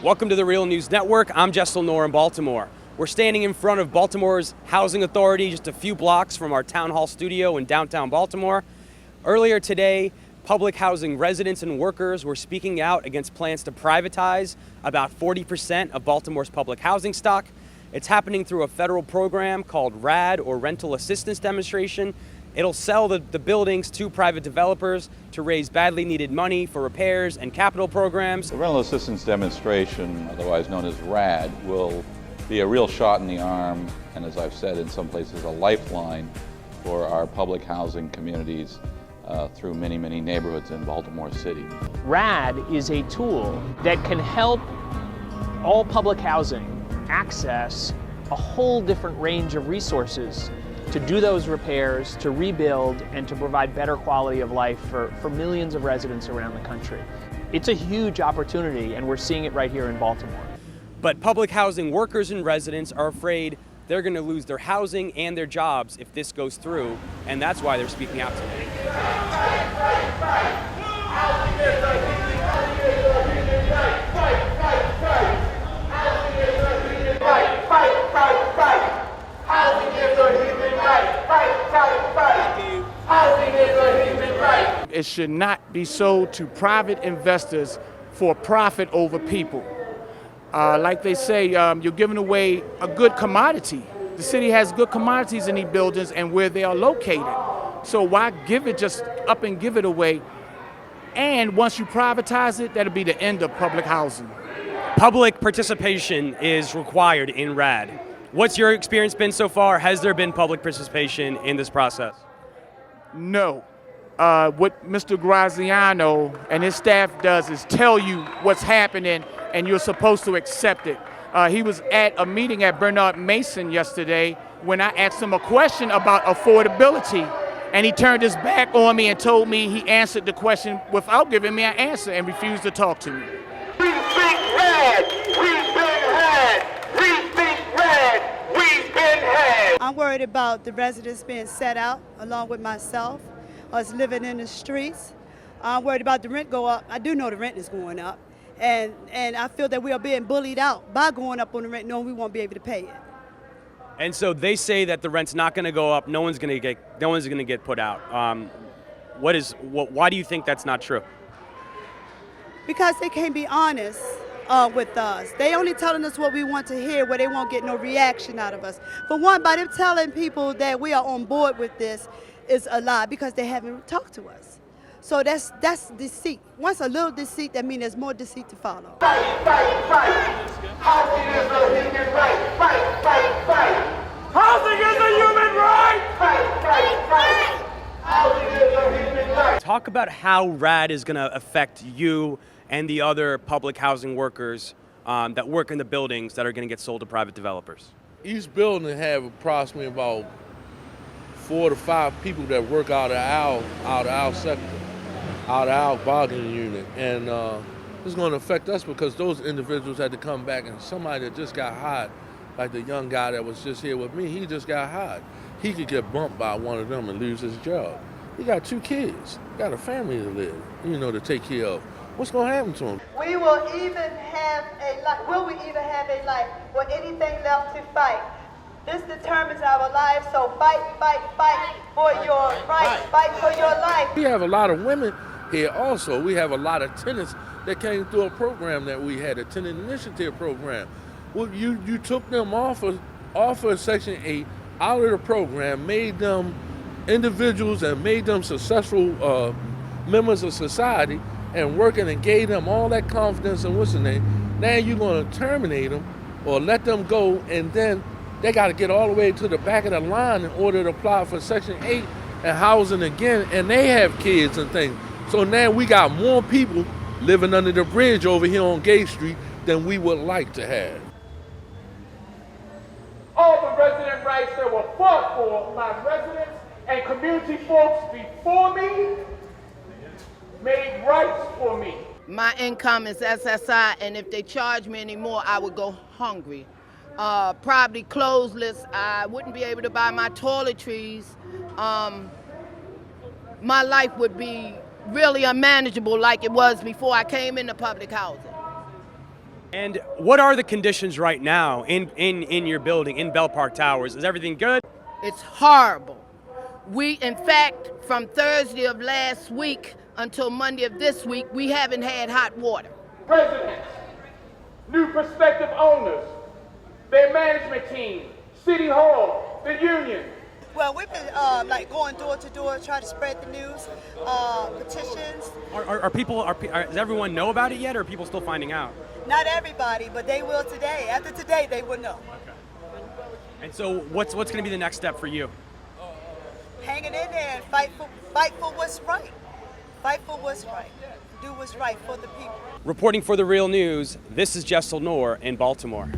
Welcome to the Real News Network. I'm Jaisal Noor in Baltimore. We're standing in front of Baltimore's Housing Authority, just a few blocks from our town hall studio in downtown Baltimore. Earlier today, public housing residents and workers were speaking out against plans to privatize about 40% of Baltimore's public housing stock. It's happening through a federal program called RAD, or Rental Assistance Demonstration. It'll sell the buildings to private developers to raise badly needed money for repairs and capital programs. The Rental Assistance Demonstration, otherwise known as RAD, will be a real shot in the arm, and as I've said in some places, a lifeline for our public housing communities through many, many neighborhoods in Baltimore City. RAD is a tool that can help all public housing access a whole different range of resources to do those repairs, to rebuild, and to provide better quality of life for millions of residents around the country. It's a huge opportunity, and we're seeing it right here in Baltimore. But public housing workers and residents are afraid they're going to lose their housing and their jobs if this goes through, and that's why they're speaking out today. It should not be sold to private investors for profit over people. Like they say, you're giving away a good commodity. The city has good commodities in these buildings and where they are located. So why give it just up and give it away? And once you privatize it, that'll be the end of public housing. Public participation is required in RAD. What's your experience been so far? Has there been public participation in this process? No. What Mr. Graziano and his staff does is tell you what's happening, and you're supposed to accept it. He was at a meeting at Bernard Mason yesterday when I asked him a question about affordability, and he turned his back on me and told me he answered the question without giving me an answer and refused to talk to me. Rethink RAD! Rethink RAD! Rethink RAD! We've been had! I'm worried about the residents being set out along with myself, us living in the streets. I'm worried about the rent go up. I do know the rent is going up. And I feel that we are being bullied out by going up on the rent knowing we won't be able to pay it. And so they say that the rent's not going to go up. No one's going to get put out. Why do you think that's not true? Because they can't be honest with us. They only telling us what we want to hear, where they won't get no reaction out of us. For one, by them telling people that we are on board with this is a lie because they haven't talked to us. So that's deceit. Once a little deceit, that means there's more deceit to follow. Fight, fight, fight! Housing is a human right! Fight, fight, fight! Housing is a human right! Fight, fight, fight! Housing is a human right! Talk about how RAD is going to affect you and the other public housing workers that work in the buildings that are going to get sold to private developers. Each building have approximately about 4 to 5 people that work out of our sector, out of our bargaining unit, and it's going to affect us because those individuals had to come back, and somebody that just got hired, like the young guy that was just here with me, he just got hired. He could get bumped by one of them and lose his job. He got 2 kids, got a family to live, to take care of. What's going to happen to him? We will even have a life. Will we even have a life or anything left to fight? This determines our lives, so fight, fight, fight for your right, fight for your life. We have a lot of women here also. We have a lot of tenants that came through a program that we had, a tenant initiative program. Well, you took them off of Section 8, out of the program, made them individuals and made them successful members of society and working and gave them all that confidence and what's the name. Now you're going to terminate them or let them go, and then they got to get all the way to the back of the line in order to apply for Section 8 and housing again, and they have kids and things. So now we got more people living under the bridge over here on Gay Street than we would like to have. All the resident rights that were fought for by residents and community folks before me made rights for me. My income is SSI, and if they charge me anymore, I would go hungry. Probably clothesless. I wouldn't be able to buy my toiletries. My life would be really unmanageable like it was before I came into public housing. And what are the conditions right now in your building, in Bell Park Towers? Is everything good? It's horrible. In fact, from Thursday of last week until Monday of this week, we haven't had hot water. Presidents, new prospective owners, their management team, City Hall, the union. Well, we've been like going door to door, trying to spread the news, petitions. Does everyone know about it yet, or are people still finding out? Not everybody, but they will today. After today, they will know. And so what's going to be the next step for you? Hanging in there and fight for what's right. Fight for what's right. Do what's right for the people. Reporting for The Real News, this is Jaisal Noor in Baltimore.